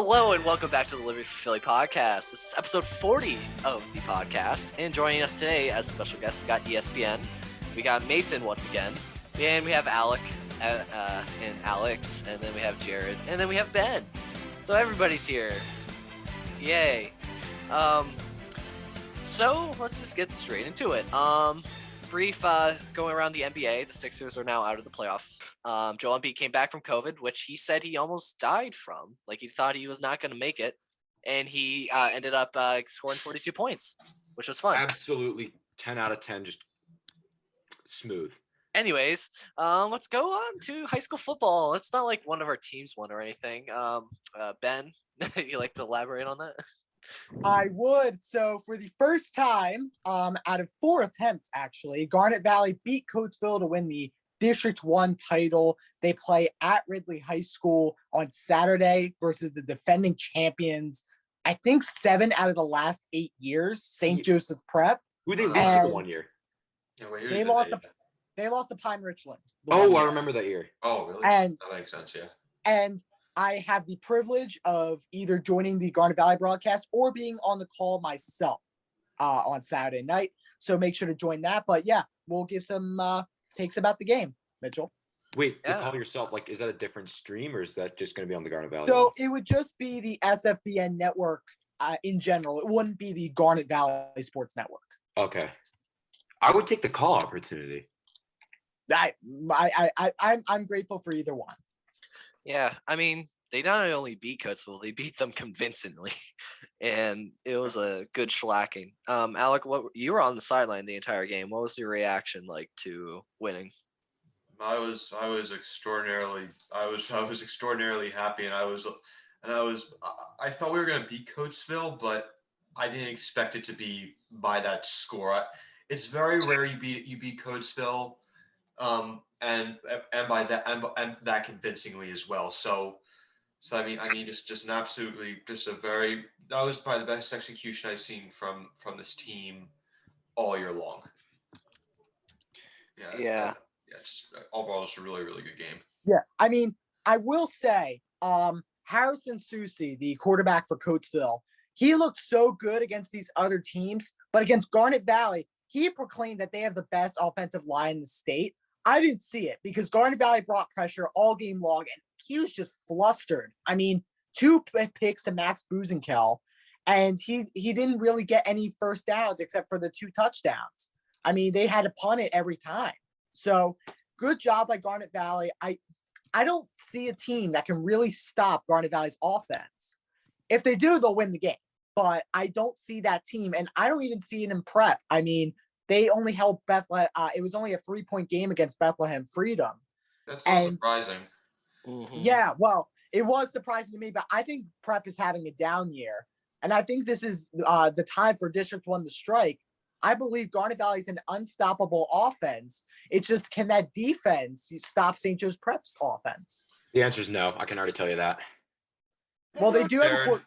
Hello and welcome back to the Living for Philly podcast. This is episode 40 of the podcast, and joining us today as special guest, we got ESBN, we got Mason once again, and we have Alec and Alex, and then we have Jared, and then we have Ben. So everybody's here. Yay. So let's just get straight into it. Brief going around the NBA. The Sixers are now out of the playoffs. Joel Embiid came back from COVID, which he said he almost died from. Like, he thought he was not going to make it, and he ended up scoring 42 points, which was fun. Absolutely 10 out of 10, just smooth. Anyways, let's go on to high school football. It's not like one of our teams won or anything. Ben, you like to elaborate on that? I would. So for the first time, out of 4 attempts, actually, Garnet Valley beat Coatesville to win the District 1 title. They play at Ridley High School on Saturday versus the defending champions. I think 7 out of the last 8 years, St. Joseph Prep. Who they lost for 1 year? Yeah, wait, They lost to Pine Richland. Oh, I remember that year. Oh, really? And that makes sense, yeah. And I have the privilege of either joining the Garnet Valley broadcast or being on the call myself on Saturday night. So make sure to join that. But yeah, we'll give some takes about the game, Mitchell. Wait, to call yourself, like, is that a different stream or is that just going to be on the Garnet Valley? So it would just be the SFBN network in general. It wouldn't be the Garnet Valley Sports Network. Okay. I would take the call opportunity. I'm grateful for either one. Yeah, I mean, they not only beat Coatesville, they beat them convincingly, and it was a good shellacking. Alec, you were on the sideline the entire game. What was your reaction like to winning? I was extraordinarily happy, and I thought we were going to beat Coatesville, but I didn't expect it to be by that score. It's very rare you beat Coatesville. And by that and that convincingly as well. So I mean just an absolutely that was probably the best execution I've seen from this team all year long. Just overall just a really, really good game. Yeah, I mean, I will say, Harrison Susi, the quarterback for Coatesville, he looked so good against these other teams, but against Garnet Valley, he proclaimed that they have the best offensive line in the state. I didn't see it because Garnet Valley brought pressure all game long, and he was just flustered. I mean, 2 picks to Max Buzenkel, and he didn't really get any first downs except for the 2 touchdowns. I mean, they had to punt it every time. So good job by Garnet Valley. I don't see a team that can really stop Garnet Valley's offense. If they do, they'll win the game. But I don't see that team, and I don't even see it in prep. I mean, they only held Bethlehem. It was only a 3-point game against Bethlehem Freedom. That's so surprising. Mm-hmm. Yeah, well, it was surprising to me, but I think prep is having a down year. And I think this is the time for District 1 to strike. I believe Garnet Valley is an unstoppable offense. It's just, can that defense stop St. Joe's Prep's offense? The answer is no. I can already tell you that. Well, they do have a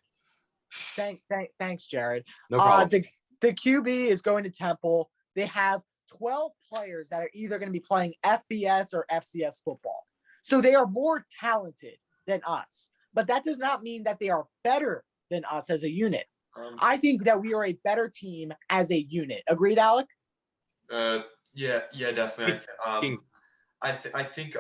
Thanks, Jared. No problem. The QB is going to Temple. They have 12 players that are either going to be playing FBS or FCS football. So they are more talented than us. But that does not mean that they are better than us as a unit. I think that we are a better team as a unit. Agreed, Alec? Yeah, definitely. I think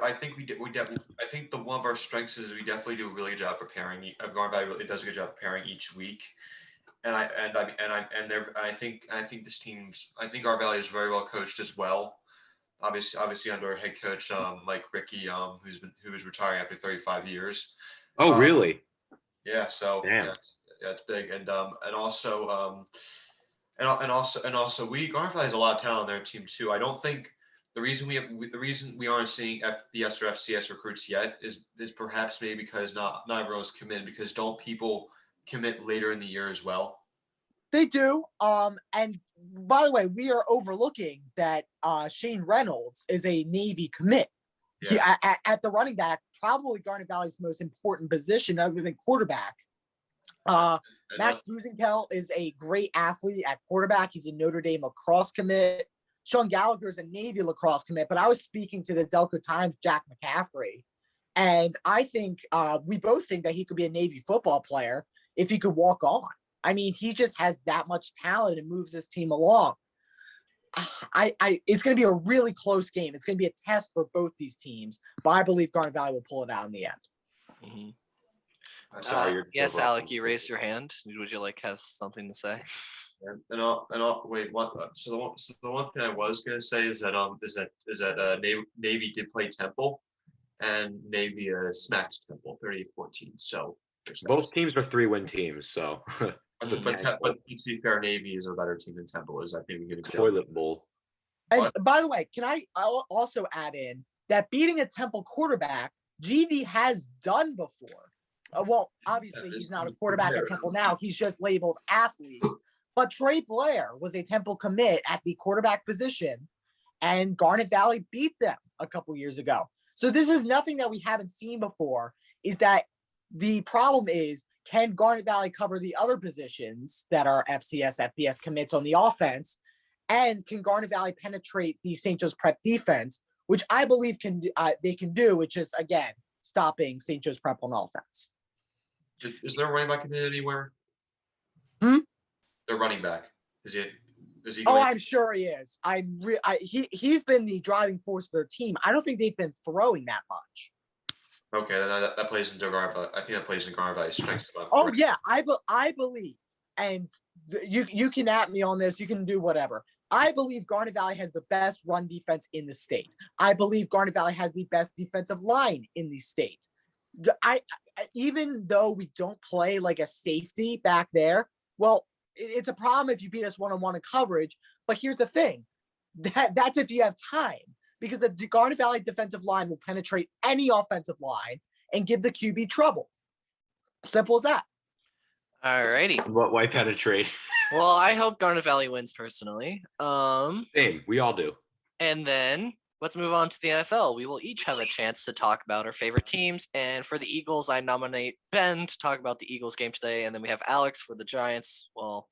the one of our strengths is we definitely do a really good job preparing. Garnet Valley really does a good job preparing each week. I think our Valley is very well coached as well. Obviously under our head coach Mike Rickey, who is retiring after 35 years. Oh, really? Yeah. So it's big, and also Garnet Valley has a lot of talent on their team too. I don't think the reason we aren't seeing FBS or FCS recruits yet is perhaps maybe because not everyone's committed, because don't people commit later in the year as well? They do. And by the way, we are overlooking that Shane Reynolds is a Navy commit. Yeah. At the running back, probably Garnet Valley's most important position other than quarterback. Max Buzenkel is a great athlete at quarterback. He's a Notre Dame lacrosse commit. Sean Gallagher is a Navy lacrosse commit, but I was speaking to the Delco Times, Jack McCaffrey. And I think we both think that he could be a Navy football player if he could walk on. I mean, he just has that much talent and moves this team along. It's going to be a really close game. It's going to be a test for both these teams, but I believe Garnet Valley will pull it out in the end. Mm-hmm. I'm sorry. Yes, Alec, you raised your hand. Would you have something to say? Wait, what? So the one thing I was gonna say is that Navy did play Temple, and Navy smacked Temple 30-14. So Both teams are 3-win teams, so but to be fair, Navy is a better team than Temple is. I think we're gonna be toilet bowl. And What? by the way, I'll also add in that beating a Temple quarterback, GV has done before. Well, obviously he's not a quarterback at Temple now. He's just labeled athlete. But Trey Blair was a Temple commit at the quarterback position, and Garnet Valley beat them a couple years ago. So this is nothing that we haven't seen before. Is that the problem is, can Garnet Valley cover the other positions that are FCS, FBS commits on the offense? And can Garnet Valley penetrate the St. Joe's Prep defense, which I believe they can do, which is, again, stopping St. Joe's Prep on offense. Is there a running back commit anywhere? Their running back. Is he Oh, going? I'm sure he is. He's been the driving force of their team. I don't think they've been throwing that much. Okay, then that plays into Garnet Valley. I think that plays in Garnet Valley's strengths. Oh yeah, I believe, and you can at me on this. You can do whatever. I believe Garnet Valley has the best run defense in the state. I believe Garnet Valley has the best defensive line in the state. Even though we don't play like a safety back there, well, it's a problem if you beat us one-on-one in coverage. But here's the thing, that's if you have time, because the Garnet Valley defensive line will penetrate any offensive line and give the QB trouble. Simple as that. All righty. Why penetrate? Well, I hope Garnet Valley wins personally. Same. We all do. And then let's move on to the NFL. We will each have a chance to talk about our favorite teams. And for the Eagles, I nominate Ben to talk about the Eagles game today. And then we have Alex for the Giants. Well,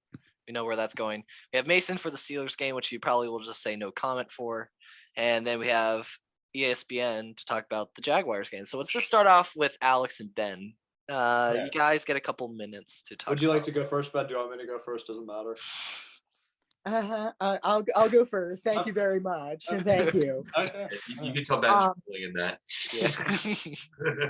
we know where that's going. We have Mason for the Steelers game, which you probably will just say no comment for. And then we have ESBN to talk about the Jaguars game. So let's just start off with Alex and Ben. You guys get a couple minutes to talk. Would you like to go first, Ben? Do you want me to go first? Doesn't matter. I'll go first. Thank you very much. Okay. Thank you. Okay. You can tell Ben's pulling in that. Yeah.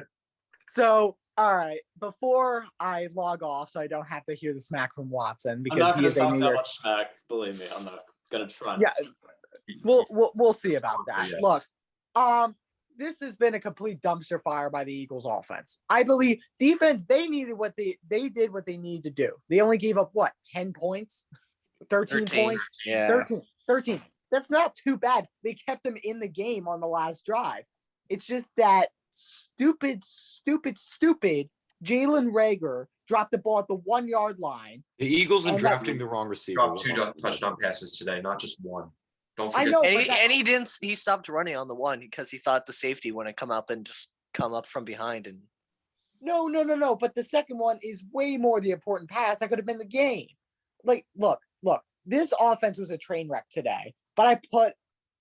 So, all right. Before I log off, so I don't have to hear the smack from Watson, I'm because not he going to is a talk New that York. much smack. Believe me, I'm not going to try. Yeah. We'll see about that. Yeah. Look, this has been a complete dumpster fire by the Eagles offense. I believe defense, they did what they needed to do. They only gave up what, 10 points? 13 points? Yeah. 13. That's not too bad. They kept them in the game on the last drive. It's just that stupid Jalen Rager dropped the ball at the 1 yard line. The Eagles and And drafting the wrong receiver. Dropped two touchdown passes today, not just one. Don't I forget. know, And he didn't. He stopped running on the one because he thought the safety wouldn't come up and just come up from behind and. No. But the second one is way more the important pass. That could have been the game. Like, look. This offense was a train wreck today, but I put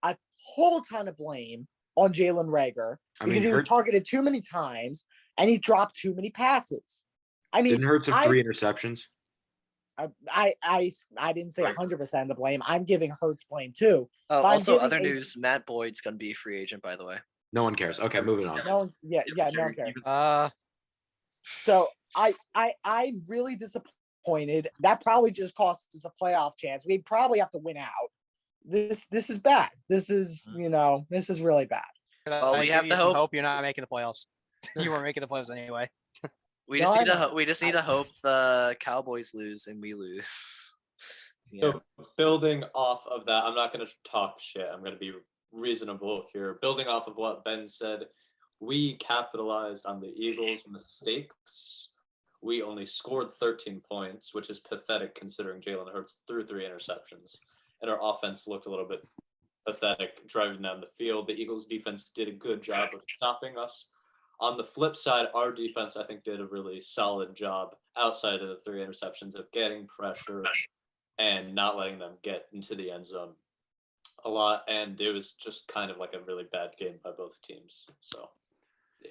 a whole ton of blame on Jalen Rager because he was targeted too many times and he dropped too many passes. I mean, Didn't Hurts have 3 interceptions? I didn't say 100% of the blame. I'm giving Hurts blame too. Oh, But I'm also giving other a- news: Matt Boyd's gonna be a free agent, by the way. No one cares. Okay, moving on. No one, no one cares. So I'm really disappointed. That probably just cost us a playoff chance. We probably have to win out. This is bad. This is this is really bad. Well, we have to hope you're not making the playoffs. You were making the playoffs anyway. We No, just I need to know. we just need to hope the Cowboys lose and we lose. Yeah. So building off of that, I'm not going to talk shit. I'm going to be reasonable here. Building off of what Ben said, we capitalized on the Eagles' mistakes. We only scored 13 points, which is pathetic considering Jalen Hurts threw 3 interceptions. And our offense looked a little bit pathetic driving down the field. The Eagles' defense did a good job of stopping us. On the flip side, our defense, I think, did a really solid job outside of the 3 interceptions of getting pressure and not letting them get into the end zone a lot. And it was just kind of like a really bad game by both teams. So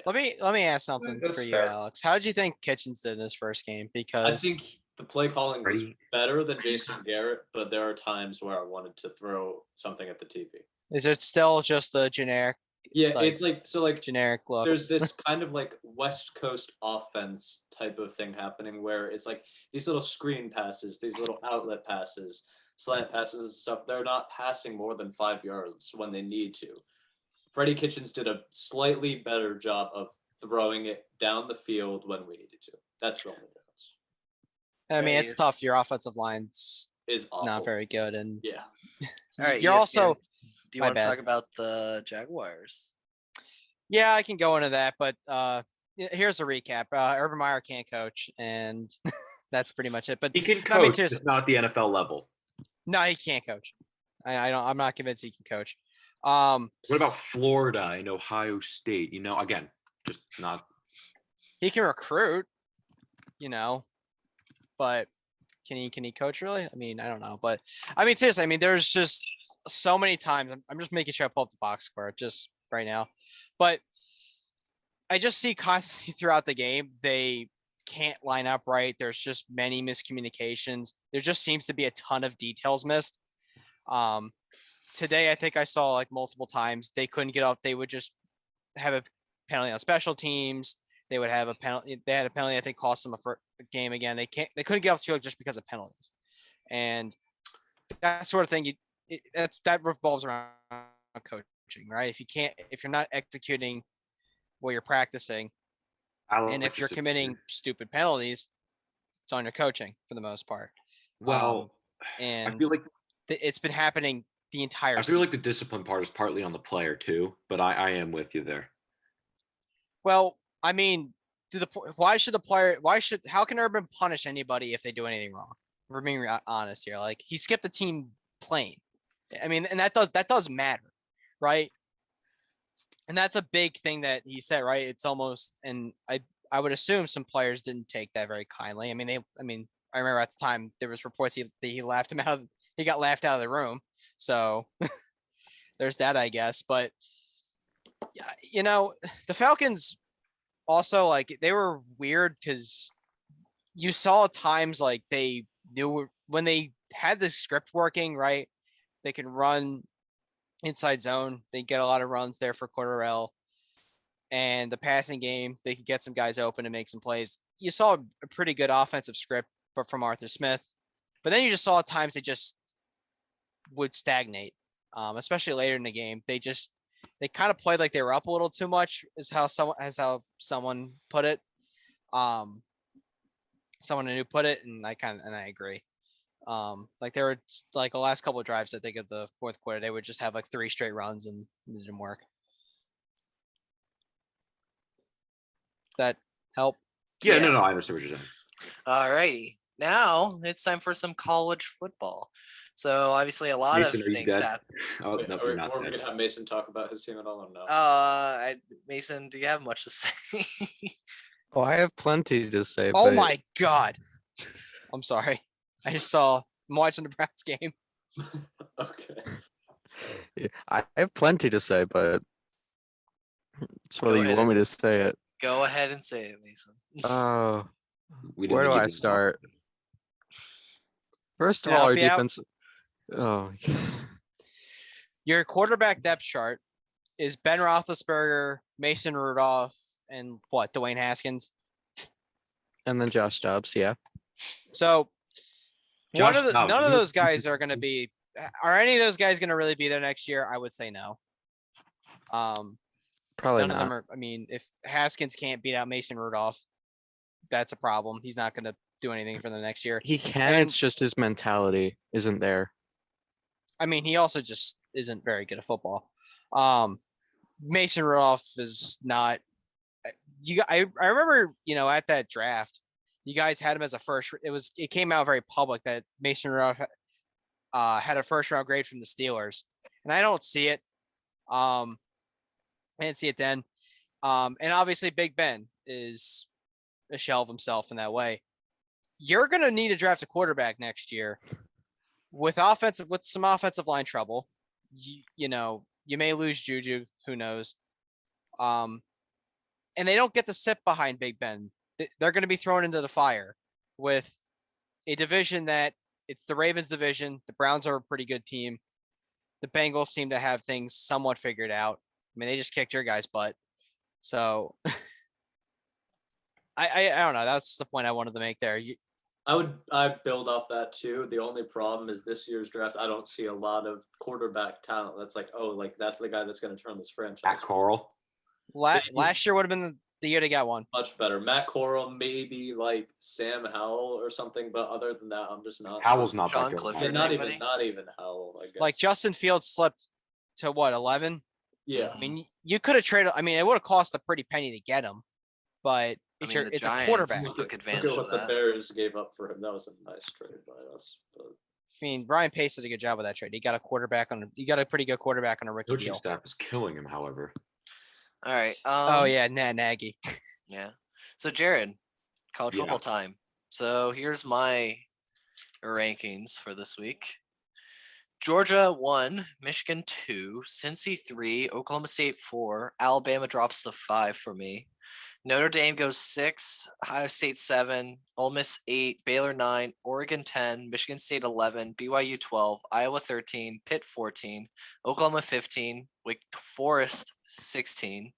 Let me ask something That's for you, fair. Alex. How did you think Kitchens did in his first game? I Because think the play calling was Ready? better than Jason Garrett, but there are times where I wanted to throw something at the TV. is it still just a generic Yeah, Like, it's like so like generic look? there's this kind of like West Coast offense type of thing happening where it's like these little screen passes, these little outlet passes, slant passes and stuff. They're not passing more than 5 yards when they need to. Freddie Kitchens did a slightly better job of throwing it down the field when we needed to. That's the only difference. I mean, Right, it's tough. it's- Your offensive line's Is awful. not very good, and Yeah. All right, you're ESPN, also do you my want to bad. talk about the Jaguars? yeah. I can go into that, but here's a recap. Urban Meyer can't coach, and that's pretty much it. But He can I coach, mean, just seriously, not at the NFL level. no, he can't coach. I don't. I'm not convinced he can coach. What about Florida and Ohio State? Again, just not. He can recruit, but can he coach really? I mean, I don't know, but I mean, seriously, I mean, there's just so many times. I'm just making sure I pull up the box score just right now, but I just see constantly throughout the game they can't line up right. There's just many miscommunications. There just seems to be a ton of details missed. Today I think I saw like multiple times they couldn't get off. They would just have a penalty on special teams. They would have a penalty. They had a penalty I think cost them a game again. They couldn't get off the field just because of penalties, and that sort of thing. That revolves around coaching, right? If you're not executing what you're practicing, and if you're committing stupid penalties, it's on your coaching for the most part. Well, and I feel like it's been happening the entire I feel like season. the discipline part is partly on the player too, but I am with you there. Well, I mean, how can Urban punish anybody if they do anything wrong? We're being honest here. Like he skipped the team plane. I mean, and that does matter, right? And that's a big thing that he said, right? It's almost, and I would assume some players didn't take that very kindly. I mean, I remember at the time there was reports he laughed him out. He got laughed out of the room. So there's that, I guess. But the Falcons also like they were weird because you saw times like they knew when they had the script working, right? They can run inside zone. They get a lot of runs there for Cordarrelle. And the passing game, they could get some guys open and make some plays. You saw a pretty good offensive script, but from Arthur Smith. But then you just saw times they just would stagnate, especially later in the game. They kind of played like they were up a little too much, is how someone put it. Someone new put it, and I agree. Like there were like the last couple of drives, I think of the fourth quarter, they would just have like 3 straight runs and it didn't work. Does that help? Yeah, Yeah. no, I understand what you're saying. All righty. Now it's time for some college football. So obviously a lot Mason, of are you things dead? happen. Oh, Wait, no, are you're not we dead. gonna have Mason talk about his team at all or no? Mason, do you have much to say? Oh, I have plenty to say. Oh but my God. I'm sorry. I'm watching the Browns game. Okay. yeah, I have plenty to say, but it's whether Go you ahead want me and- to say it. Go ahead and say it, Mason. We Where didn't do give I you start? First of Can I all, our help you out? defense. Oh, Your quarterback depth chart is Ben Roethlisberger, Mason Rudolph, and Dwayne Haskins. and then Josh Dobbs. Yeah. So Josh Dobbs, none of isn't those it- guys are going to be. Are any of those guys going to really be there next year? I would say no. Probably None of them not. are. I mean, if Haskins can't beat out Mason Rudolph, that's a problem. He's not going to do anything for the next year. He can. And- It's just his mentality isn't there. I mean, he also just isn't very good at football. Mason Rudolph is not. I remember at that draft, you guys had him as a first. It came out very public that Mason Rudolph had a first round grade from the Steelers, and I don't see it. I didn't see it then. And obviously Big Ben is a shell of himself in that way. You're gonna need to draft a quarterback next year with some offensive line trouble. You may lose Juju, who knows? and they don't get to sit behind Big Ben. They're going to be thrown into the fire with a division that it's the Ravens division. The Browns are a pretty good team. The Bengals seem to have things somewhat figured out. I mean, they just kicked your guys' butt. So I don't know. That's the point I wanted to make there. I build off that too. The only problem is this year's draft. I don't see a lot of quarterback talent. That's like, oh, like that's the guy that's going to turn this franchise. Matt Corral. Last year would have been the year to get one. Much better. Matt Corral, maybe like Sam Howell or something, but other than that, I'm just not. Howell's not Sean that good. Clifford. Not Anybody? even Howell. I guess. Like Justin Fields slipped to what, 11? Yeah. I mean, you could have traded. I mean, it would have cost a pretty penny to get him, but it's the it's Giants a quarterback. took Look advantage at of what the that. Bears gave up for him. That was a nice trade by us. But I mean, Brian Pace did a good job with that trade. He got a pretty good quarterback on a rookie Coaching deal. staff is killing him, however. All right. Oh yeah, Nagy. Yeah. So Jared, college Yeah. football time. So here's my rankings for this week. Georgia 1, Michigan 2, Cincy 3, Oklahoma State 4, Alabama drops to 5 for me. Notre Dame goes 6, Ohio State 7, Ole Miss 8, Baylor 9, Oregon 10, Michigan State 11, BYU 12, Iowa 13, Pitt 14, Oklahoma 15, Wake Forest 16,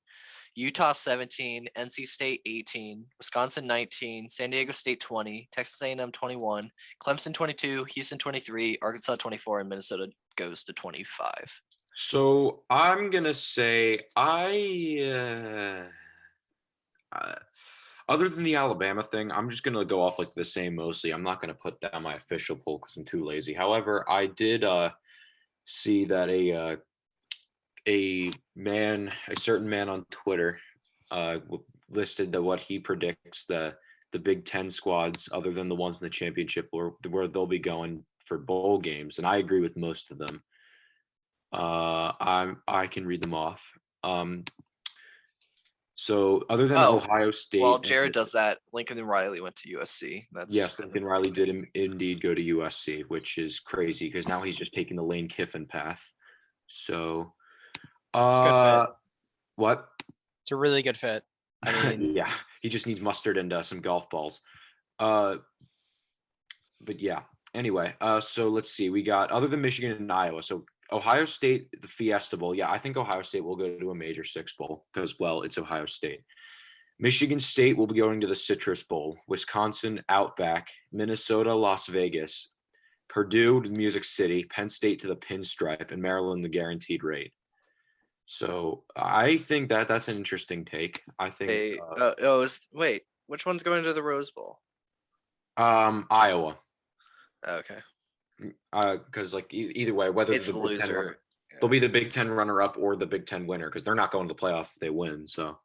Utah 17, NC State 18, Wisconsin 19, San Diego State 20, Texas A&M 21, Clemson 22, Houston 23, Arkansas 24, and Minnesota goes to 25. So I'm gonna say other than the Alabama thing, I'm just gonna go off like the same mostly. I'm not gonna put down my official poll because I'm too lazy. However, I did see that a certain man on Twitter listed that what he predicts the Big Ten squads, other than the ones in the championship, where they'll be going for bowl games, and I agree with most of them. I can read them off. So other than Ohio State, Well, Jared does that. Lincoln and Riley went to USC. Yes, Lincoln Riley did indeed go to USC, which is crazy because now he's just taking the Lane Kiffin path. So, Good fit. What? It's a really good fit. I mean, yeah, he just needs mustard and some golf balls. But yeah. Anyway, so let's see. We got other than Michigan and Iowa. So Ohio State, the Fiesta Bowl. Yeah, I think Ohio State will go to a Major Six Bowl because, well, it's Ohio State. Michigan State will be going to the Citrus Bowl. Wisconsin, Outback. Minnesota, Las Vegas. Purdue to Music City. Penn State to the Pinstripe. And Maryland, the Guaranteed Rate. So I think that's an interesting take. I think. Wait, which one's going to the Rose Bowl? Iowa. Okay. Because like either way, whether It's the Big Ten loser. they'll be the Big Ten runner-up or the Big Ten winner because they're not going to the playoff if they win. So,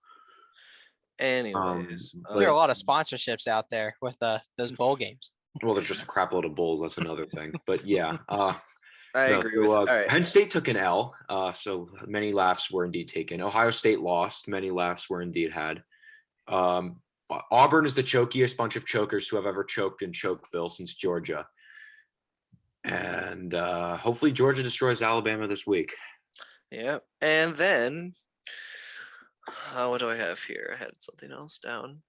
anyways, there are a lot of sponsorships out there with those bowl games. well, there's just a crap load of bowls. That's another thing. But yeah, I agree with. All right. Penn State took an L. So many laughs were indeed taken. Ohio State lost. Many laughs were indeed had. Auburn is the chokiest bunch of chokers who have ever choked in Chokeville since Georgia. And hopefully Georgia destroys Alabama this week. Yeah. And then, what do I have here? I had something else down.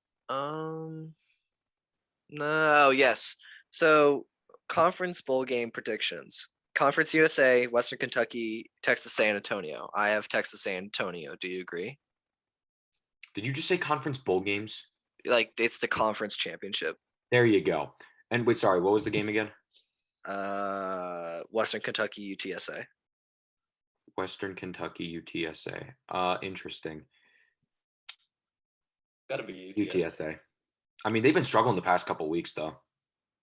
No, yes. So, conference bowl game predictions. Conference USA, Western Kentucky, Texas San Antonio. I have Texas San Antonio. Do you agree? Did you just say conference bowl games? Like, it's the conference championship. There you go. And wait, sorry, what was the game again? Western Kentucky, UTSA. Western Kentucky, UTSA. Interesting. Gotta be UTSA. I mean, they've been struggling the past couple weeks, though.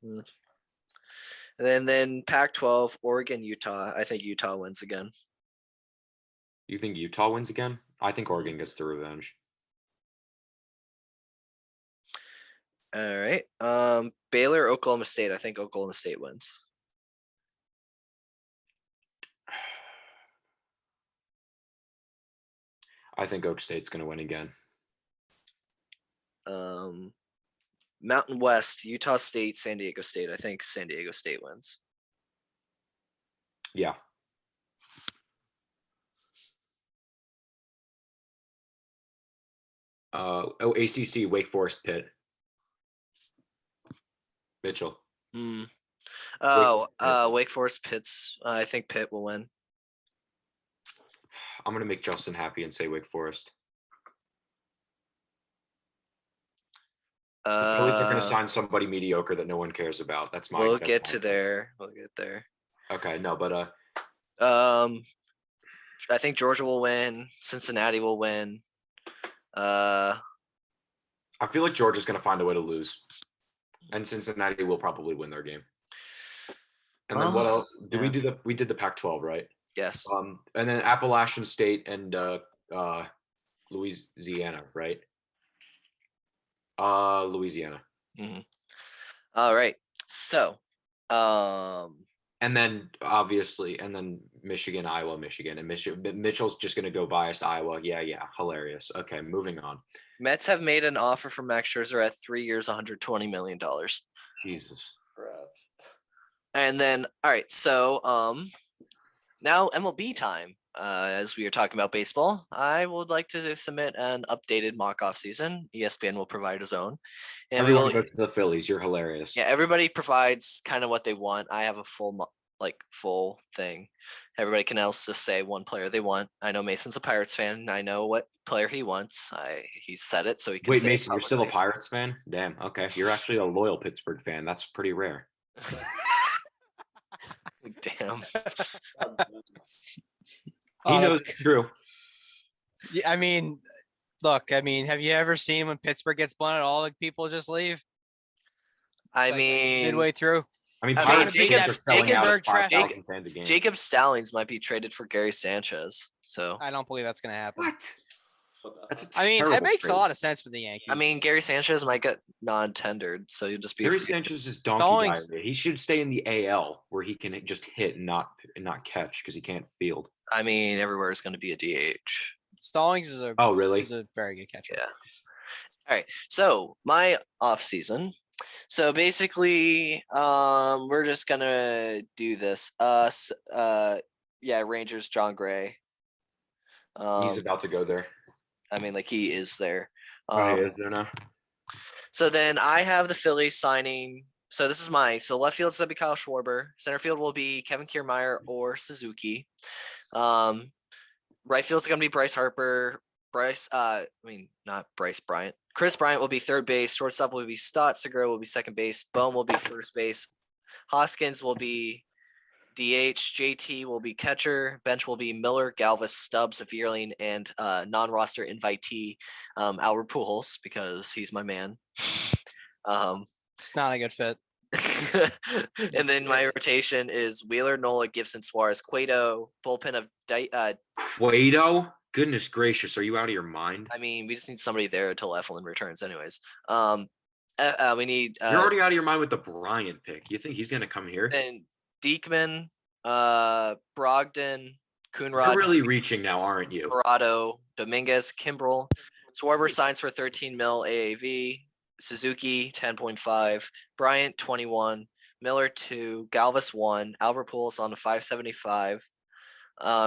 And then Pac-12, Oregon, Utah. I think Utah wins again. You think Utah wins again? I think Oregon gets the revenge. All right. Baylor, Oklahoma State. I think Oklahoma State wins. I think Oak State's going to win again. Mountain West, Utah State, San Diego State. I think San Diego State wins. Yeah. ACC, Wake Forest, Pitt. Mitchell. Wake Forest, Pitt's. I think Pitt will win. I'm gonna make Justin happy and say Wake Forest. The Phillies are gonna sign somebody mediocre that no one cares about. That's my. We'll that's get my to pick. there. We'll get there. Okay, no, but I think Georgia will win. Cincinnati will win. I feel like Georgia's gonna find a way to lose, and Cincinnati will probably win their game. And then what else? We did the Pac-12, right? Yes. And then Appalachian State and Louisiana, right? Louisiana. All right. So, and then obviously, and then Michigan, Iowa, Michigan, and Mitchell's just gonna go biased Iowa. Yeah, hilarious. Okay, moving on. Mets have made an offer for Max Scherzer at 3 years, $120 million. Jesus. Crap. And then, all right, so now MLB time. As we are talking about baseball, I would like to submit an updated mock off season. ESPN will provide his own, and Everyone we will. goes to the Phillies. You're hilarious. Yeah, everybody provides kind of what they want. I have a full thing. Everybody can else just say one player they want. I know Mason's a Pirates fan. I know what player he wants. He said it, so he can. Wait, say Mason, you're still a publicly. Pirates fan? Damn. Okay, you're actually a loyal Pittsburgh fan. That's pretty rare. Damn. He knows it's true. Yeah, I mean, look, have you ever seen when Pittsburgh gets blown at all, like people just leave? I Like, mean, midway through. I mean, I mean, Pirates fans Jacob- are selling out Jacob- 5,000 fans a game. Jacob Stallings might be traded for Gary Sanchez. So I don't believe that's gonna happen. What? That's a I mean, terrible it makes trade. a lot of sense for the Yankees. I mean, Gary Sanchez might get non-tendered, so you'll just be. Gary Sanchez is donkey Stallings- diarrhea. He should stay in the AL where he can just hit and not catch because he can't field. I mean, everywhere is going to be a DH. Stallings is a Oh, really? very good catcher. Yeah. All right. So my off season. So basically, we're just gonna do this. Rangers, John Gray. He's about to go there. I mean, like he is there. Oh, he is there now. So then I have the Phillies signing. So this is left field's gonna be Kyle Schwarber. Center field will be Kevin Kiermaier or Suzuki. Right field's gonna be Bryce Harper. Not Bryce Bryant. Chris Bryant will be third base. Shortstop will be Stott. Segura will be second base. Bohm will be first base. Hoskins will be DH. JT will be catcher. Bench will be Miller, Galvis, Stubbs, Vierling, and non-roster invitee Albert Pujols because he's my man. It's not a good fit. And then my rotation is Wheeler, Nola, Gibson, Suarez, Cueto. Bullpen of Cueto? Goodness gracious, are you out of your mind? I mean, we just need somebody there until Eflin returns, anyways. We need. You're already out of your mind with the Bryant pick. You think he's gonna come here? Then Diekman, Brogdon, Coonrod. You're really reaching now, aren't you? Corrado, Dominguez, Kimbrel. Schwarber signs for 13 mil AAV. Suzuki 10.5. Bryant 21. Miller 2. Galvis 1. Albert Pujols on the 575.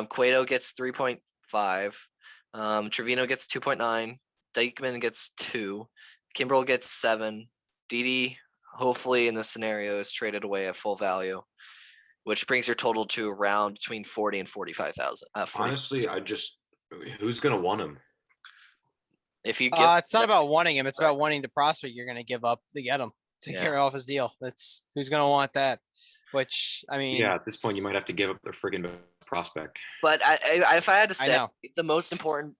Cueto gets 3.5. Trevino gets 2.9. Diekman gets 2. Kimbrel gets 7. Didi, hopefully in this scenario, is traded away at full value, which brings your total to around between 40 and 45,000. Honestly, who's gonna want him? If you give, it's not about wanting him. It's about wanting the prospect you're going to give up to get him to Yeah. carry off his deal. That's who's going to want that. Which I mean, Yeah, at this point, you might have to give up their friggin' prospect. But if I had to I say, know. the most important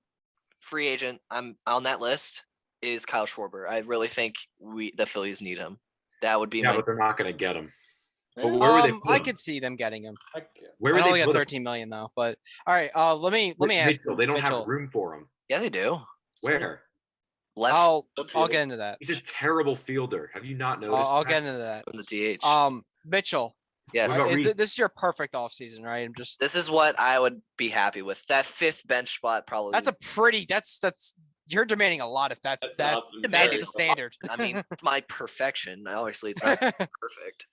free agent I'm on that list is Kyle Schwarber. I really think the Phillies need him. That would be Yeah, my. but they're not gonna get him. But where would they put I him? could see them getting him. Where I would only they got put him? 13 million though. But all right, let me ask Mitchell, they don't Mitchell. have room for him. Yeah, they do. Where? Left I'll field get into that. He's a terrible fielder. Have you not noticed? I'll that? get into that. from the DH. Mitchell, Yes. What about Reed? this is your perfect offseason, right? I'm just This is what I would be happy with. That fifth bench spot probably. that's you're demanding a lot if that's awesome. that's Very the standard. I mean, it's my perfection. Obviously, it's not perfect.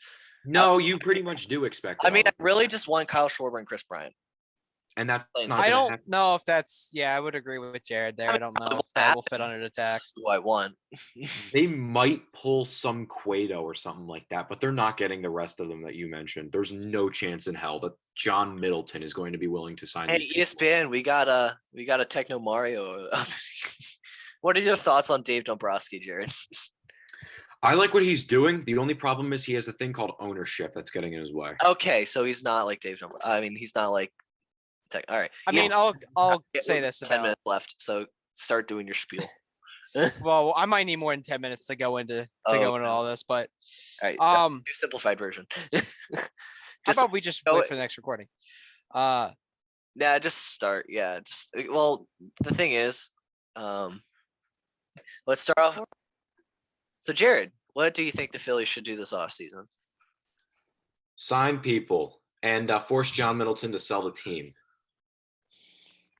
No, you pretty much do expect. I it mean, I all. really just want Kyle Schwarber and Chris Bryant. and that's Plain not I gonna don't happen. know if that's. Yeah, I would agree with Jared there. I don't know if that will fit under the tax. Who I want. They might pull some Cueto or something like that, but they're not getting the rest of them that you mentioned. There's no chance in hell that John Middleton is going to be willing to sign Hey, these people. ESPN, we got a Techno Mario. What are your thoughts on Dave Dombrowski, Jared? I like what he's doing. The only problem is he has a thing called ownership that's getting in his way. Okay, so he's not like Dave Dombrowski. I mean, he's not like all right. I mean, I'll say With this 10 about. minutes left, so start doing your spiel. Well, I might need more than 10 minutes to go into Oh, all this, but All right, um, do simplified version. how about we just go wait it- for the next recording? Yeah, just start. Yeah, just well, the thing is, let's start off. So, Jared, what do you think the Phillies should do this offseason? Sign people and force John Middleton to sell the team.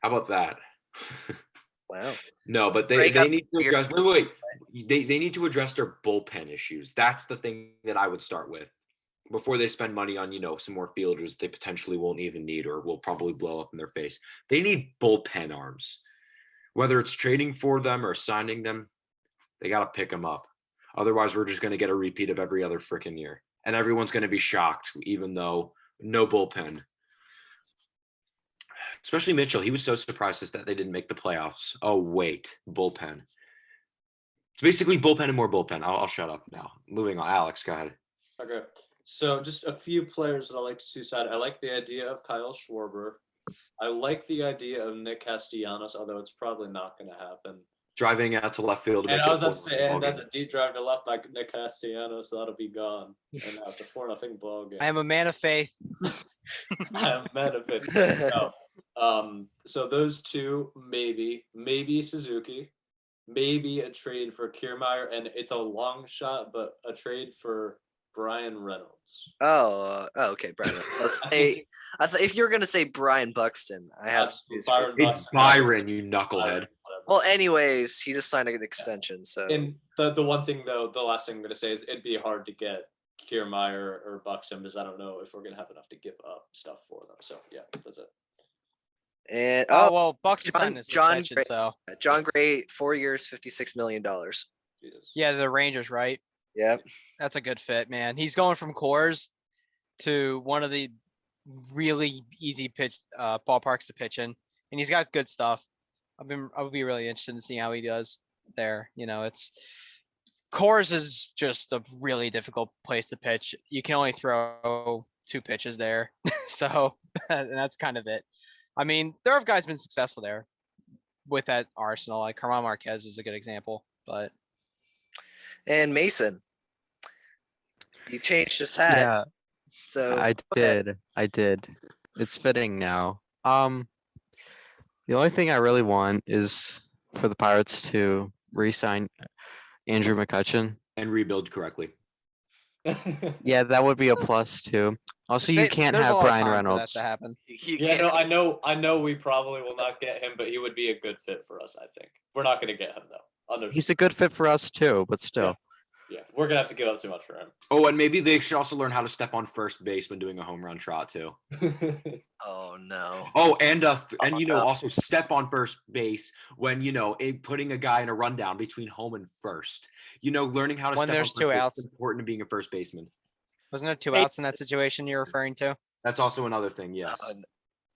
How about that? Wow. No, but they Break up need to your- address. Wait. They need to address their bullpen issues. That's the thing that I would start with before they spend money on some more fielders they potentially won't even need or will probably blow up in their face. They need bullpen arms. Whether it's trading for them or signing them, they got to pick them up. Otherwise, we're just going to get a repeat of every other freaking year, and everyone's going to be shocked, even though no bullpen. Especially Mitchell. He was so surprised that they didn't make the playoffs. Oh, wait. Bullpen. It's basically bullpen and more bullpen. I'll shut up now. Moving on. Alex, go ahead. Okay. So just a few players that I like to see side. I like the idea of Kyle Schwarber. I like the idea of Nick Castellanos, although it's probably not going to happen. Driving out to left field to And make I it was a about to 4-0 say, and ball that's game. a deep drive to left by Nick Castellanos, so that'll be gone. And now it's a 4-0 ball game. I am a man of faith. I'm mad of it. No. So those two, maybe Suzuki, maybe a trade for Kiermaier, and it's a long shot, but a trade for Brian Reynolds. Okay, Brian. I thought if you were gonna say Brian Buxton, I had some news for you. It's Byron, you knucklehead. Well, anyways, he just signed an extension, so And the one thing though, the last thing I'm gonna say is it'd be hard to get Kiermaier or Buxton because I don't know if we're gonna have enough to give up stuff for them. So yeah, that's it. and Well, Buxton signed this John extension, Gray- so John Gray, 4 years, $56 million. Jesus. yeah, the Rangers, right? Yeah. That's a good fit, man. He's going from Coors to one of the really easy pitch ballparks to pitch in, and he's got good stuff. I would be really interested in seeing how he does there. It's Coors is just a really difficult place to pitch. You can only throw 2 pitches there, so and that's kind of it. I mean, there have guys been successful there with that arsenal. Like Herman Marquez is a good example, but. And Mason, he changed his hat. Yeah, So I okay. did. It's fitting now. The only thing I really want is for the Pirates to re-sign Andrew McCutchen. And rebuild correctly. Yeah, that would be a plus too. Also, you can't There's a have lot of Brian time for Reynolds. that to happen. You Yeah, can't. no, I know we probably will not get him, but he would be a good fit for us, I think. We're not gonna get him though. He's a good fit for us too, but still. Yeah, we're gonna have to give up too much for him. Oh, and maybe they should also learn how to step on first base when doing a home run trot too. Oh no. Oh, and no. also step on first base when putting a guy in a rundown between home and first. Learning how to When step there's on first 2 base outs. is important to being a first baseman. Wasn't there 2 Hey. outs in that situation you're referring to? That's also another thing. Yes.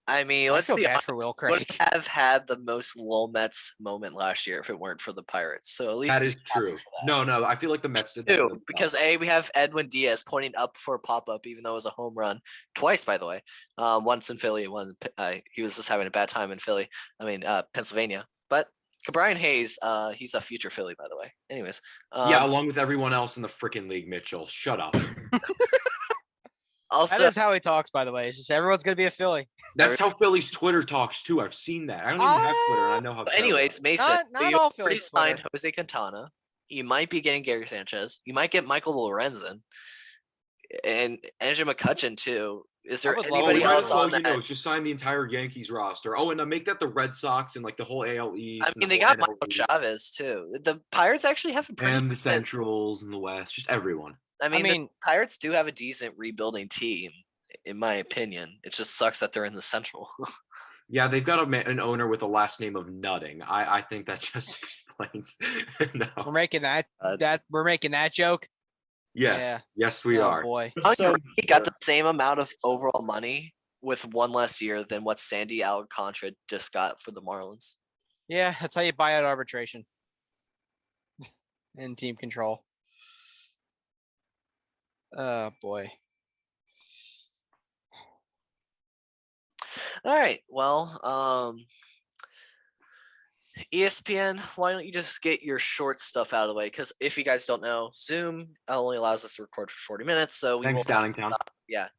I mean, I let's feel be bad honest. for Will Would Craig. have had the most lol Mets moment last year if it weren't for the Pirates. So at least That be is happy true. for that. No, I feel like the Mets did that. Two, really because well. we have Edwin Diaz pointing up for a pop up, even though it was a home run twice, by the way. Once in Philly, he was just having a bad time in Philly. Pennsylvania. But Brian Hayes, he's a future Philly, by the way. Anyways, Yeah, along with everyone else in the freaking league, Mitchell. Shut up. also That is how he talks, by the way. It's just everyone's gonna be a Philly. That's how Philly's Twitter talks too. I've seen that. I don't even have Twitter, and I know how. But terrible anyways, it is. Mason, Not you all already Phillies signed Twitter. Jose Quintana. You might be getting Gary Sanchez. You might get Michael Lorenzen and Andrew McCutchen too. Is there would love anybody we might else as well, on that? just sign the entire Yankees roster. Oh, and make that the Red Sox and like the whole AL East. I and mean, the they whole got NL Michael East, Chavez too. The Pirates actually have a pretty and the decent- Centrals and the West. Just everyone. I mean, mean- the Pirates do have a decent rebuilding team, in my opinion. It just sucks that they're in the Central. Yeah, they've got an owner with a last name of Nutting. I think that just explains enough. We're making that joke. Yes, Yeah. yes, we Oh are. boy. So He got the same amount of overall money with one less year than what Sandy Alcantara just got for the Marlins. Yeah, that's how you buy out arbitration and team control. Oh boy. All right. Well, ESPN, why don't you just get your short stuff out of the way? Because if you guys don't know, Zoom only allows us to record for 40 minutes. So we will Thanks, Downingtown.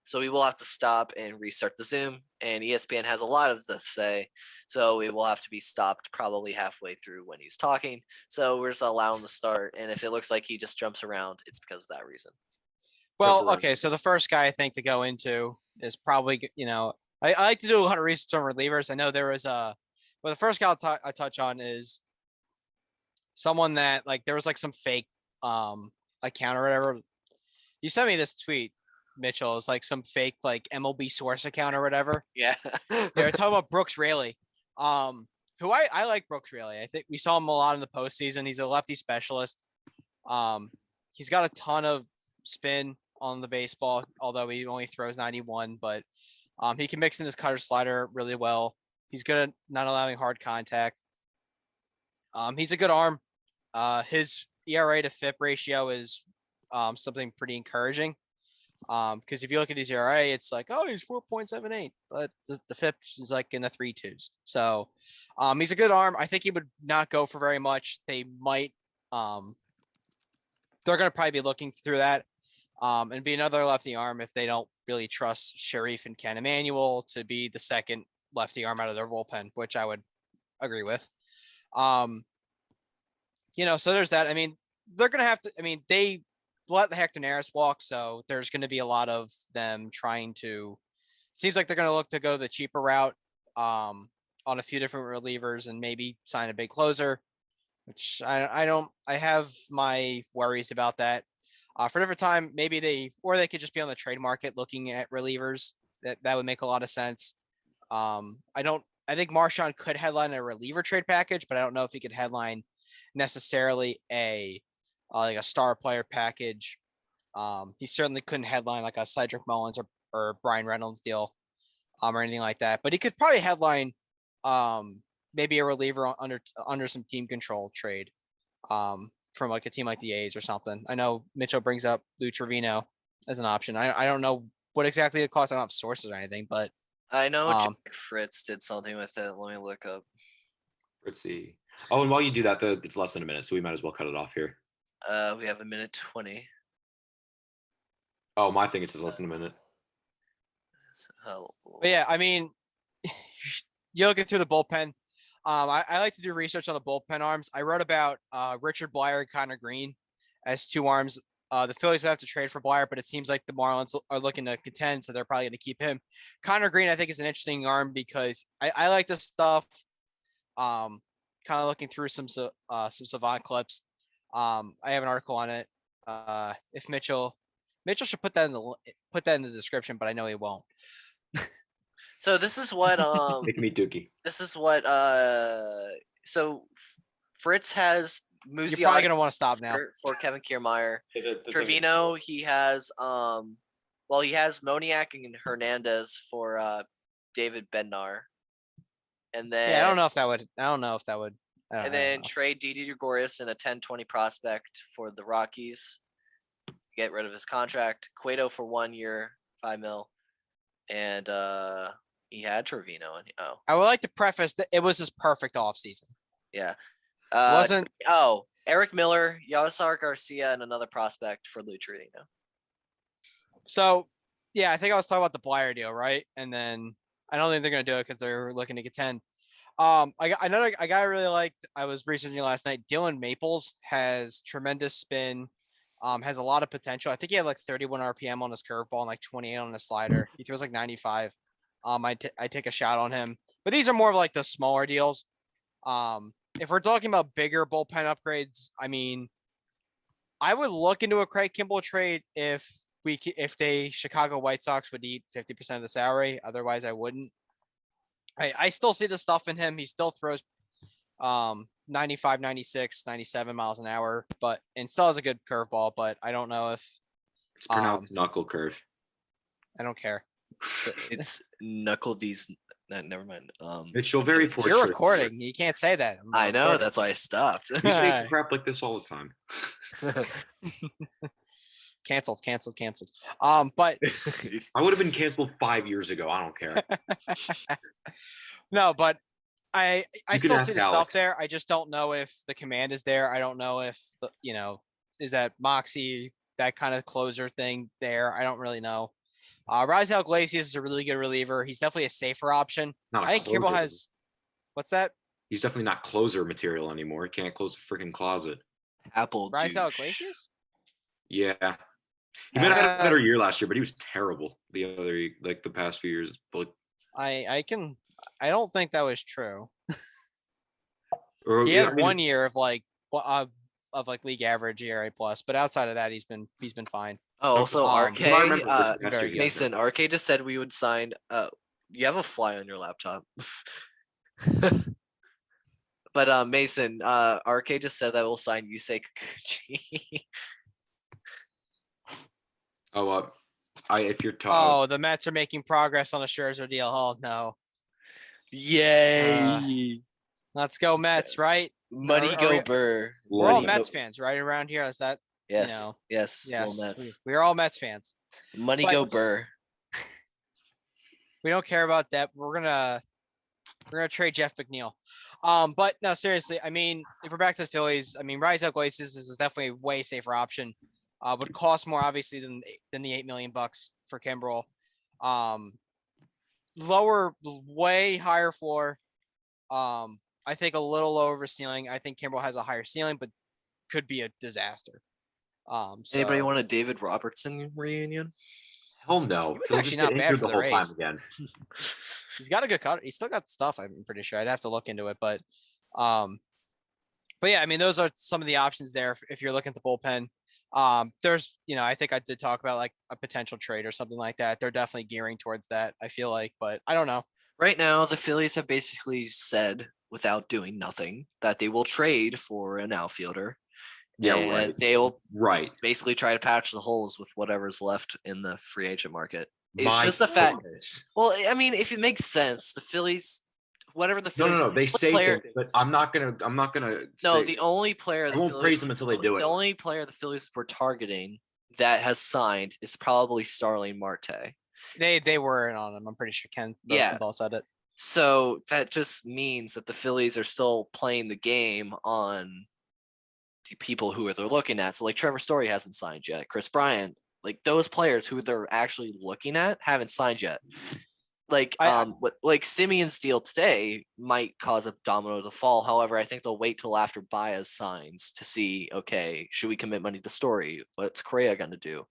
so we will have to stop and restart the Zoom. And ESPN has a lot of this to say. So it will have to be stopped probably halfway through when he's talking. So we're just allowing him to start. And if it looks like he just jumps around, it's because of that reason. Well, Temporary. okay, so the first guy I think to go into is probably, I like to do a lot of research on relievers. I know there was the first guy I touch on is someone that there was some fake account or whatever. You sent me this tweet, Mitchell. It's some fake MLB source account or whatever. Yeah. They were talking about Brooks Rayleigh, who I like Brooks Rayleigh. I think we saw him a lot in the postseason. He's a lefty specialist. He's got a ton of spin on the baseball, although he only throws 91, but he can mix in his cutter slider really well. He's good at not allowing hard contact. He's a good arm. His ERA to FIP ratio is something pretty encouraging. Because if you look at his ERA, it's he's 4.78, but the FIP is in the 3.2s. So he's a good arm. I think he would not go for very much. They might they're gonna probably be looking through that. And be another lefty arm if they don't really trust Sharif and Ken Emmanuel to be the second lefty arm out of their bullpen, which I would agree with. So there's that. I mean, they're going to have to, they let the Hector Neris walk, so there's going to be a lot of them trying to, seems like they're going to look to go the cheaper route on a few different relievers and maybe sign a big closer, which I have my worries about that. For a different time, maybe they could just be on the trade market looking at relievers. That would make a lot of sense. I think Marshawn could headline a reliever trade package, but I don't know if he could headline necessarily a star player package. He certainly couldn't headline a Cedric Mullins or Brian Reynolds deal, or anything like that. But he could probably headline maybe a reliever under some team control trade. From a team like the A's or something. I know Mitchell brings up Lou Trevino as an option. I don't know what exactly it costs. I don't have sources or anything, but I know Jack Fritz did something with it. Let me look up. Fritzy. Oh, and while you do that, it's less than a minute, so we might as well cut it off here. We have 1:20. Oh, my thing, it says less than a minute. But yeah, you're looking through the bullpen. I like to do research on the bullpen arms. I wrote about Richard Blyer and Connor Green as two arms. The Phillies would have to trade for Blyer, but it seems like the Marlins are looking to contend, so they're probably going to keep him. Connor Green, I think, is an interesting arm because I like this stuff. Kind of looking through some Savant clips. I have an article on it. If Mitchell should put that in the description, but I know he won't. So this is what Make me Dookie. this is what so Fritz has Muziak. You're probably gonna want to stop now. For Kevin Kiermaier. the Trevino, he has he has Moniak and Hernandez for David Bednar. And then I don't know if that would. And then trade Didi Gregorius in a 10-20 prospect for the Rockies. Get rid of his contract. Cueto for 1 year, $5 million. And he had Trevino. I would like to preface that it was his perfect offseason. Yeah. Wasn't Eric Miller, Yasar Garcia, and another prospect for Lou Trevino. So, yeah, I think I was talking about the Blyer deal, right? And then I don't think they're going to do it because they're looking to contend. I got another guy I really liked. I was researching last night. Dylan Maples has tremendous spin. Has a lot of potential. I think he had 31 RPM on his curveball and 28 on his slider. He throws 95. I take a shot on him. But these are more of the smaller deals. If we're talking about bigger bullpen upgrades, I would look into a Craig Kimbrell trade if the Chicago White Sox would eat 50% of the salary. Otherwise, I wouldn't. I still see the stuff in him. He still throws 95, 96, 97 miles an hour, and still has a good curveball, but I don't know if It's pronounced knuckle curve. I don't care. It's knuckle these. Never mind. Mitchell, very poor You're choice. recording. You can't say that. I'm I know. recording. That's why I stopped. You say crap like this all the time. Canceled. But I would have been canceled 5 years ago. I don't care. no, but I You can still ask see the Alex. stuff there. I just don't know if the command is there. I don't know if is that Moxie, that kind of closer thing there. I don't really know. Rysel Iglesias is a really good reliever. He's definitely a safer option. Not a I think Kimbrel closer. has what's that? He's definitely not closer material anymore. He can't close the freaking closet. Apple Rysel douche. Iglesias? Yeah. He might have had a better year last year, but he was terrible the past few years. But I don't think that was true. or, He yeah, had I mean, 1 year of league average ERA plus, but outside of that, he's been fine. Oh, also RK. I remember last year very he had Mason, RK just said we would sign. You have a fly on your laptop. But Mason, RK just said that we'll sign Yusei Kikuchi. Oh, if you're talking, Oh, the Mets are making progress on a Scherzer deal. Oh no, Yay! let's go Mets, right? Money are go we- Burr. We're all Money Mets fans, right around here. Is that Yes. know, Yes. yes? Little Mets. We're all Mets fans. Money But- go Burr. We don't care about that. We're gonna trade Jeff McNeil. But no, seriously. I mean, if we're back to the Phillies, I mean, Rysel Iglesias is definitely a way safer option. Would cost more obviously than the $8 million for Kimbrel. Lower, way higher floor. I think a little lower of a ceiling. I think Kimbrel has a higher ceiling, but could be a disaster. Anybody So- want a David Robertson reunion? hell no. He was He'll actually just get not bad injured for the the whole time Rays. again. He's got a good cut. He's still got stuff. I'm pretty sure. I'd have to look into it, but yeah, I mean, those are some of the options there if you're looking at the bullpen. There's, I think I did talk about like a potential trade or something like that. They're definitely gearing towards that, I feel like, but I don't know. Right now, the Phillies have basically said, without doing nothing, that they will trade for an outfielder. Yeah, and right. they'll Right. basically try to patch the holes with whatever's left in the free agent market. It's My just the fact. goodness. Well, I mean, if it makes sense, the Phillies, whatever the No, Phillies. no. They what say player- things, but I'm not gonna. No, say, the only player I the won't Phillies, praise them until they do it. the only player the Phillies were targeting that has signed is probably Starling Marte. They were in on him. I'm pretty sure Ken Yeah. Rosenthal said it. So that just means that the Phillies are still playing the game on the people who they're looking at. So like Trevor Story hasn't signed yet. Chris Bryant, like those players who they're actually looking at haven't signed yet. Like like Simeon's deal today might cause a domino to fall. However, I think they'll wait till after Baez signs to see, okay, should we commit money to Story? What's Correa going to do?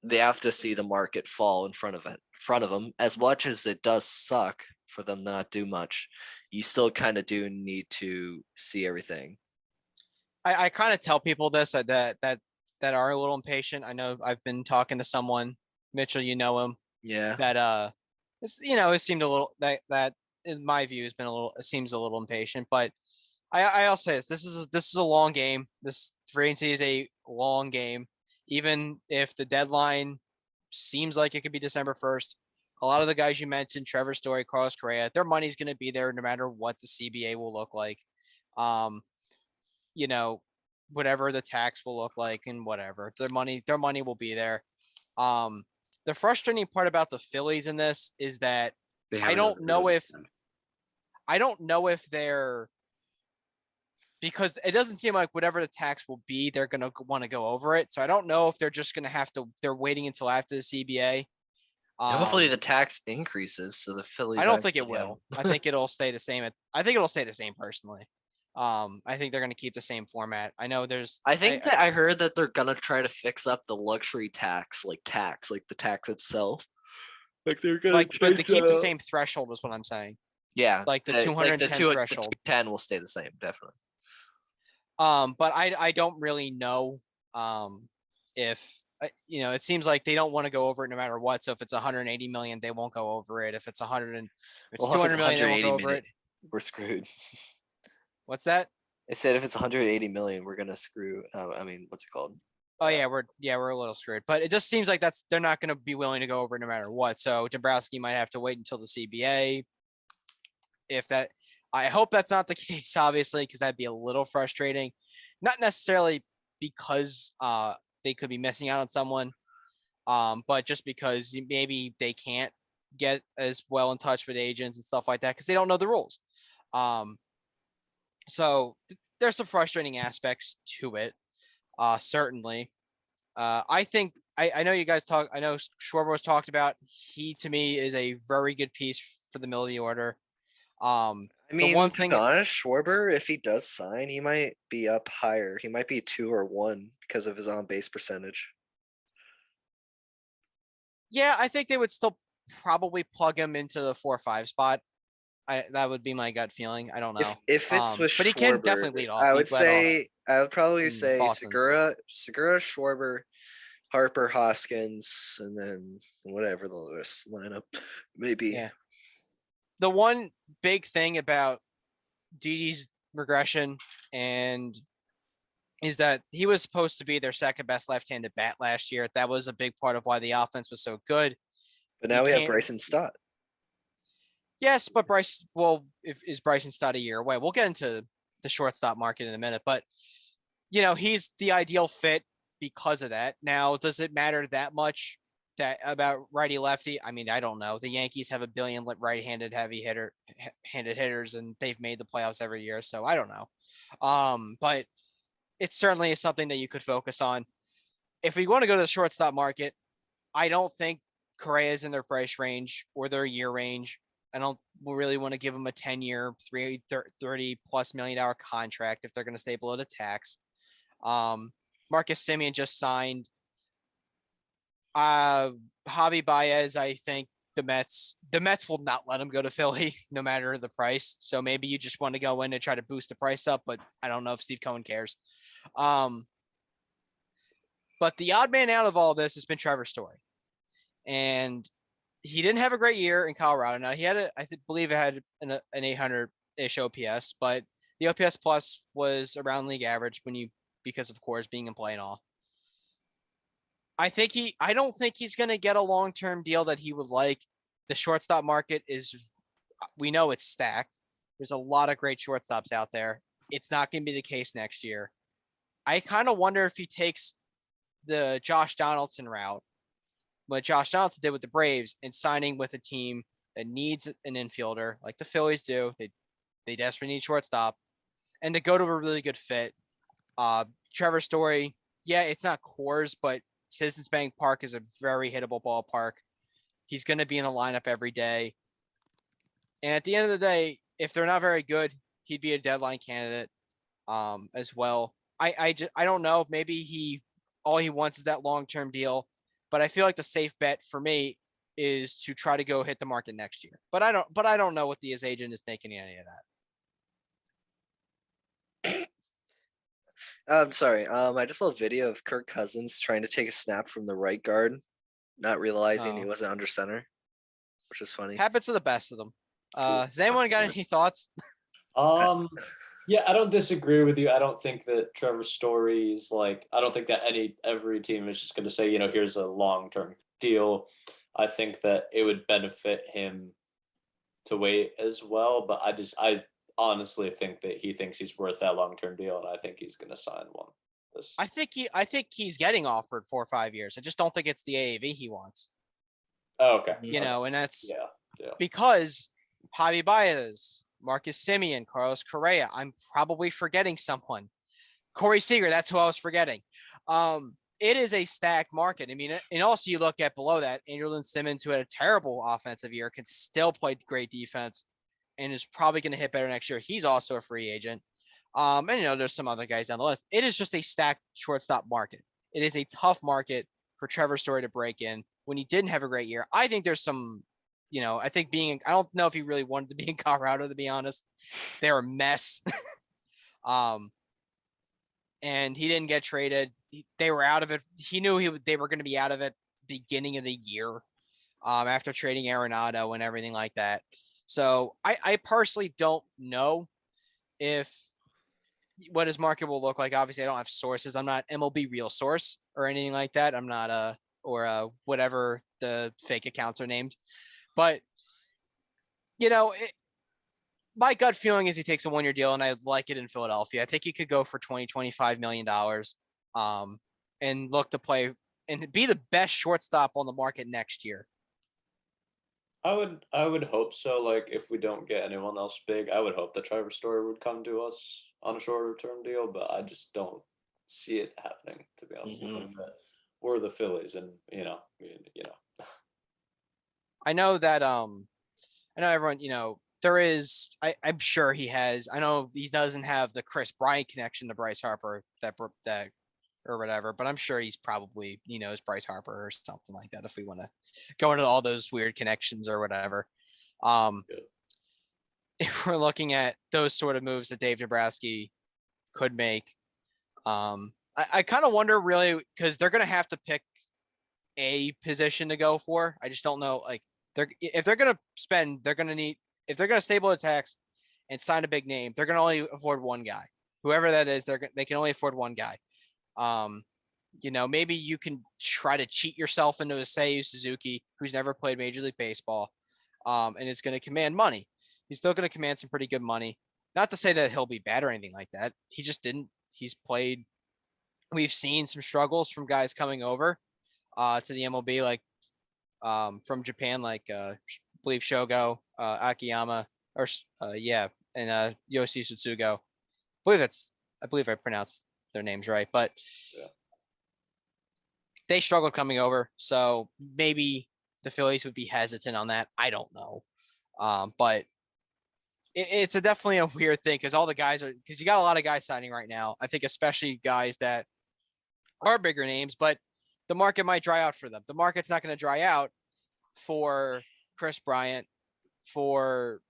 They have to see the market fall in front of them. As much as it does suck for them to not do much, you still kind of do need to see everything. I kind of tell people this that are a little impatient. I know I've been talking to someone, Mitchell, you know him, Yeah. that it's, it seemed a little that in my view has been it seems a little impatient, but I'll say this is a long game. This free agency is a long game. Even if the deadline seems like it could be December 1st, a lot of the guys you mentioned, Trevor Story, Carlos Correa, their money's going to be there no matter what the CBA will look like. Whatever the tax will look like and whatever, their money will be there. The frustrating part about the Phillies in this is that I don't know if they're, because it doesn't seem like whatever the tax will be, they're going to want to go over it. So I don't know if they're just going to they're waiting until after the CBA. Hopefully the tax increases, so the Phillies. I don't think it will. I think it'll stay the same. I think it'll stay the same personally. I think they're going to keep the same format. I know there's. I think that I heard that they're gonna try to fix up the luxury tax, like the tax itself. Like they're gonna but to keep the same threshold is what I'm saying. Yeah, Like the 210 threshold. The 210 will stay the same, definitely. But I don't really know if it seems like they don't want to go over it no matter what. So if it's 180 million, they won't go over it. If it's 100 and if it's Well, 200 if it's million, they won't 180 go over million, it. we're screwed. What's that? I said if it's 180 million, we're gonna screw. I mean, what's it called? Oh yeah, we're a little screwed. But it just seems like they're not going to be willing to go over it no matter what. So Dombrowski might have to wait until the CBA. I hope that's not the case, obviously, because that'd be a little frustrating. Not necessarily because they could be missing out on someone, but just because maybe they can't get as well in touch with agents and stuff like that because they don't know the rules. So there's some frustrating aspects to it, certainly. I think I know you guys talk. I know Schwarber was talked about. He to me is a very good piece for the middle of the order. I mean, the one to thing, be honest, Schwarber, if he does sign, he might be up higher. He might be 2 or 1 because of his on base percentage. yeah, I think they would still probably plug him into the 4-5 spot. That would be my gut feeling. I don't know. If it's with but he can definitely Schwarber, lead off. I He would led off say I would probably in say Boston. Segura, Schwarber, Harper, Hoskins, and then whatever the rest lineup may be. Yeah. The one big thing about Didi's regression and is that he was supposed to be their second best left-handed bat last year. That was a big part of why the offense was so good. But now we have Bryson Stott. Yes, but is Bryson Stott a year away? We'll get into the shortstop market in a minute, but he's the ideal fit because of that. Now, does it matter that much about righty lefty? I mean, I don't know. The Yankees have a billion right-handed handed hitters, and they've made the playoffs every year, so I don't know. But it certainly is something that you could focus on. If we want to go to the shortstop market, I don't think Correa is in their price range or their year range. I don't really want to give them a 10-year, $30+ million contract if they're going to stay below the tax. Marcus Semien just signed. Javi Baez, I think the Mets will not let him go to Philly no matter the price. So maybe you just want to go in and try to boost the price up, but I don't know if Steve Cohen cares. But the odd man out of all this has been Trevor Story. And he didn't have a great year in Colorado. Now he had believe it had an 800-ish OPS, but the OPS plus was around league average because of course being in play and all. I don't think he's going to get a long-term deal that he would like. The shortstop market we know it's stacked. There's a lot of great shortstops out there. It's not going to be the case next year. I kind of wonder if he takes the Josh Donaldson route, what Josh Donaldson did with the Braves and signing with a team that needs an infielder like the Phillies do. They desperately need shortstop, and to go to a really good fit. Trevor Story, yeah, it's not Coors, but Citizens Bank Park is a very hittable ballpark. He's going to be in the lineup every day. And at the end of the day, if they're not very good, he'd be a deadline candidate as well. I don't know. Maybe all he wants is that long-term deal. But I feel like the safe bet for me is to try to go hit the market next year. But I don't know what his agent is thinking any of that. I'm sorry. I just saw a video of Kirk Cousins trying to take a snap from the right guard, not realizing he wasn't under center, which is funny. Happens to the best of them. Has anyone got any thoughts? Yeah, I don't disagree with you. I don't think that Trevor Story's I don't think that every team is just going to say, here's a long-term deal. I think that it would benefit him to wait as well, but I honestly think that he thinks he's worth that long-term deal, and I think he's going to sign one. I think he's getting offered 4 or 5 years. I just don't think it's the AAV he wants. Oh, okay. And that's yeah. because Javi Baez, Marcus Semien, Carlos Correa. I'm probably forgetting someone. Corey Seager, that's who I was forgetting. It is a stacked market. I mean, and also you look at below that, Andrelton Simmons, who had a terrible offensive year, can still play great defense and is probably going to hit better next year. He's also a free agent. And there's some other guys down the list. It is just a stacked shortstop market. It is a tough market for Trevor Story to break in when he didn't have a great year. I think there's some, I think I don't know if he really wanted to be in Colorado, to be honest. They're a mess. and he didn't get traded. They were out of it. He knew they were going to be out of it beginning of the year, after trading Arenado and everything like that. So I personally don't know what his market will look like. Obviously, I don't have sources. I'm not MLB Real Source or anything like that. I'm not whatever the fake accounts are named. But my gut feeling is he takes a 1-year deal, and I like it in Philadelphia. I think he could go for $20-25 million, and look to play and be the best shortstop on the market next year. I would hope so. Like, if we don't get anyone else big, I would hope that Trevor Story would come to us on a shorter term deal, but I just don't see it happening, to be honest. We're the Phillies, and I know that I know everyone, there is I'm sure he has. I know he doesn't have the Chris Bryant connection to Bryce Harper that or whatever, but I'm sure he's probably knows Bryce Harper or something like that, if we want to go into all those weird connections or whatever. If we're looking at those sort of moves that Dave Dombrowski could make, I kind of wonder, really, because they're going to have to pick a position to go for. I just don't know, like, if they're going to spend, they're going to need, if they're going to stable the tax and sign a big name, they're going to only afford one guy. Whoever that is, they can only afford one guy. Maybe you can try to cheat yourself into a Seiyu Suzuki, who's never played Major League Baseball, and it's going to command money. He's still going to command some pretty good money. Not to say that he'll be bad or anything like that. He just didn't. He's played. We've seen some struggles from guys coming over to the MLB, like from Japan, like I believe Shogo Akiyama, or and Yoshi Tsutsugo. I believe I pronounced their names right, but they struggled coming over, so maybe the Phillies would be hesitant on that. I don't know, but it's definitely a weird thing, because you got a lot of guys signing right now. I think especially guys that are bigger names, but the market might dry out for them. The market's not going to dry out for Chris Bryant, for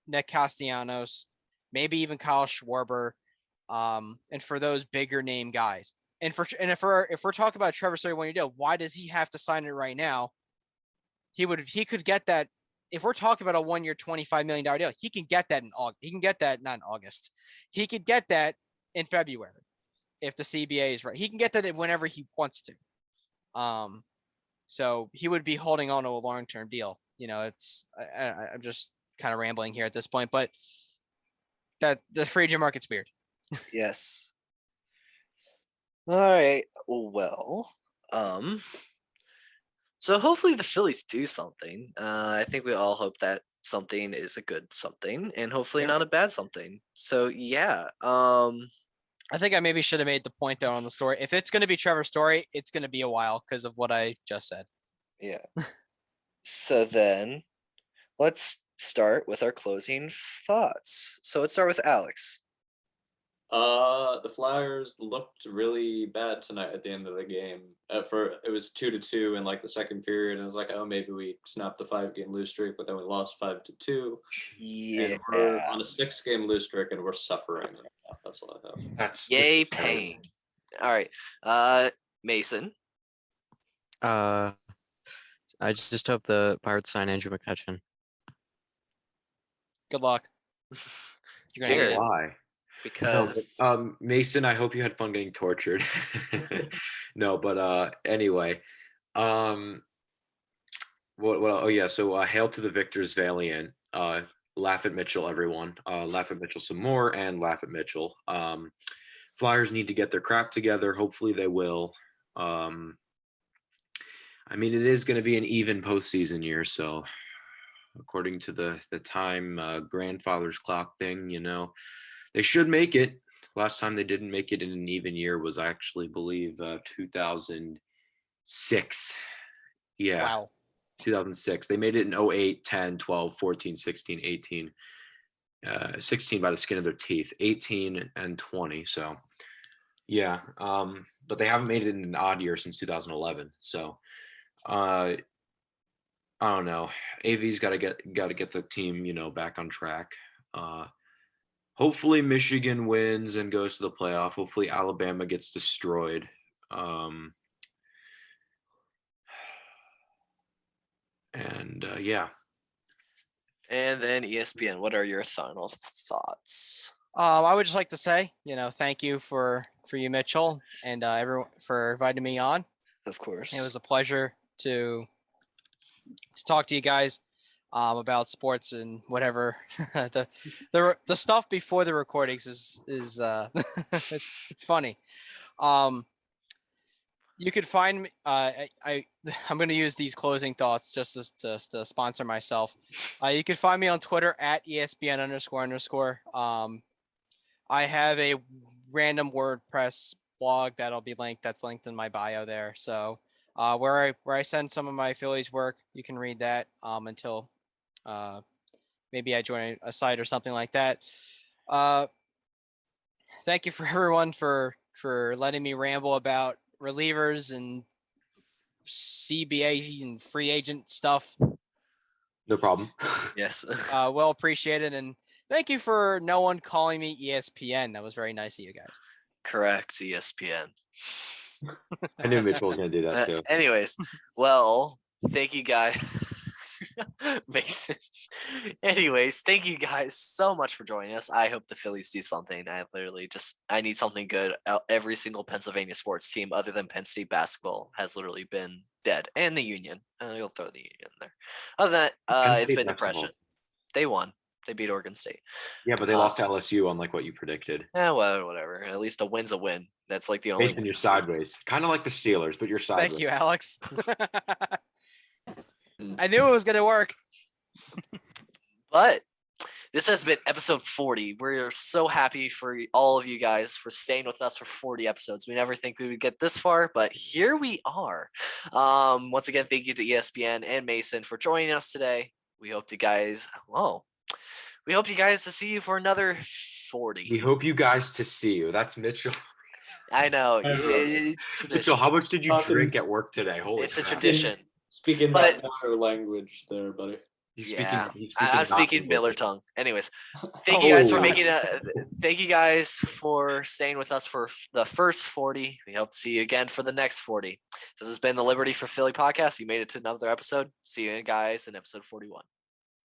Nick Castellanos, maybe even Kyle Schwarber, and for those bigger name guys. And if we're talking about Trevor Story 1-year deal, why does he have to sign it right now? He could get that. If we're talking about a 1-year, $25 million deal, he can get that in August. He can get that not in August. He could get that in February if the CBA is right. He can get that whenever he wants to. So he would be holding on to a long-term deal. I'm just kind of rambling here at this point, but that the free agent market's weird. Yes. All right. Well, so hopefully the Phillies do something. I think we all hope that something is a good something, and hopefully not a bad something. So yeah. I think I maybe should have made the point there on the story. If it's going to be Trevor Story, it's going to be a while because of what I just said. Yeah. So then let's start with our closing thoughts. So let's start with Alex. The Flyers looked really bad tonight at the end of the game. It was 2-2 in like the second period, and it was like, oh, maybe we snapped a 5-game lose streak, but then we lost 5-2. Yeah, and we're on a 6-game lose streak, and we're suffering. That's what I have. Yay, pain. All right, Mason. I just hope the Pirates sign Andrew McCutchen. Good luck. Jared. Why? Because Mason, I hope you had fun getting tortured. No, but anyway, what? Oh yeah, so hail to the victors, valiant. Laugh at Mitchell, everyone. Laugh at Mitchell some more, and laugh at Mitchell. Flyers need to get their crap together. Hopefully, they will. I mean, it is going to be an even postseason year, so according to the time grandfather's clock thing, they should make it. Last time they didn't make it in an even year was, I actually believe, 2006. Yeah. Wow. 2006. They made it in 08, 10, 12, 14, 16, 18. 16 by the skin of their teeth. 18 and 20. So, yeah. But they haven't made it in an odd year since 2011. So, I don't know. AV's got to get the team, back on track. Hopefully Michigan wins and goes to the playoff. Hopefully Alabama gets destroyed. Yeah. And then ESPN, what are your final thoughts? I would just like to say, thank you for you, Mitchell, and everyone for inviting me on. Of course. It was a pleasure to talk to you guys about sports and whatever. the stuff before the recordings is it's funny. You could find me. I'm going to use these closing thoughts just to sponsor myself. You could find me on Twitter at ESBN__. I have a random WordPress blog that'll be linked. That's linked in my bio there. So where I send some of my Phillies work, you can read that until maybe I join a site or something like that. Thank you for everyone for letting me ramble about relievers and CBA and free agent stuff. No problem. Yes. Well appreciated, and thank you for no one calling me ESPN. That was very nice of you guys. Correct, ESPN. I knew Mitchell was going to do that too. Anyways, well, thank you guys. Mason. Anyways, thank you guys so much for joining us. I hope the Phillies do something. I need something good. Every single Pennsylvania sports team other than Penn State basketball has literally been dead. And the Union. You'll throw the Union in there. Other than that, it's been depression. They won. They beat Oregon State. Yeah, but they lost to LSU, unlike what you predicted. Yeah, well, whatever. At least a win's a win. That's like the only. Mason, you're sideways. Kind of like the Steelers, but you're sideways. Thank you, Alex. I knew it was going to work. But this has been episode 40. We're so happy for all of you guys for staying with us for 40 episodes. We never think we would get this far, but here we are. Once again, thank you to ESPN and Mason for joining us today. We hope you guys, to see you for another 40. We hope you guys to see you. That's Mitchell. I know. It's tradition. Mitchell, how much did you drink at work today? Holy It's a crap. tradition. Speaking But- that water language there, buddy. I'm speaking Miller tongue. Anyways, thank you guys for thank you guys for staying with us for the first 40. We hope to see you again for the next 40. This has been the Liberty for Philly podcast. You made it to another episode. See you guys in episode 41.